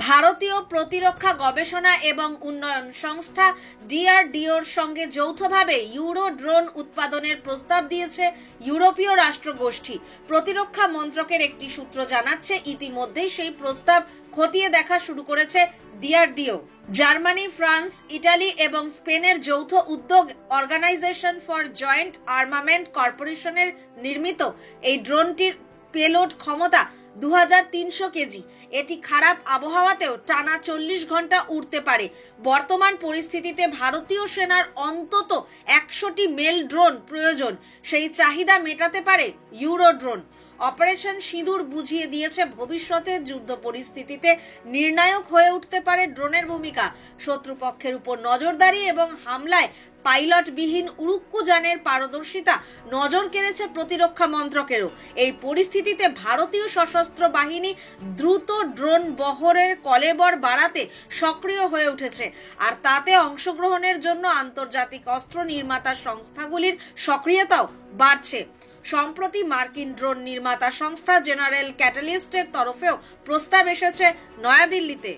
ভারতীয় প্রতিরক্ষা গবেষণা এবং উন্নয়ন সংস্থা ডিআরডিওর সঙ্গে যৌথভাবে ইউরো ড্রোন উৎপাদনের প্রস্তাব দিয়েছে ইউরোপীয় রাষ্ট্রগোষ্ঠী। প্রতিরক্ষা মন্ত্রকের একটি সূত্র জানাচ্ছে, ইতিমধ্যেই সেই প্রস্তাব খতিয়ে দেখা শুরু করেছে ডিআরডিও। জার্মানি, ফ্রান্স, ইটালি এবং স্পেনের যৌথ উদ্যোগ অর্গানাইজেশন ফর জয়েন্ট আর্মামেন্ট কর্পোরেশনের নির্মিত এই ড্রোনটির পেলোড ক্ষমতা 2300 কেজি। এটি খারাপ আবহাওয়াতেও টানা 40 ঘন্টা উড়তে পারে। বর্তমান পরিস্থিতিতে ভারতীয় সেনার অন্তত 100টি মেল ড্রোন প্রয়োজন। সেই চাহিদা মেটাতে পারে ইউরো ড্রোন। অপারেশন সিঁদুর বুঝিয়ে দিয়েছে, ভবিষ্যতের যুদ্ধ পরিস্থিতিতে নির্ণায়ক হয়ে উঠতে পারে ড্রোনের ভূমিকা। শত্রুপক্ষের উপর নজরদারি এবং হামলায় পাইলটবিহীন উড়ুক্কুযানের পারদর্শিতা নজর কেড়েছে প্রতিরক্ষা মন্ত্রকেরও। এই পরিস্থিতিতে ভারতীয় সশস্ত্র বাহিনী দ্রুত ড্রোন বহরের কলেবর বাড়াতে সক্রিয় হয়ে উঠেছে, আর তাতে অংশগ্রহণের জন্য আন্তর্জাতিক অস্ত্র নির্মাতা সংস্থাগুলির সক্রিয়তাও বাড়ছে। সম্প্রতি মার্কিন ড্রোন নির্মাতা সংস্থা জেনারেল ক্যাটালিস্টের তরফেও প্রস্তাব এসেছে নয়াদিল্লিতে।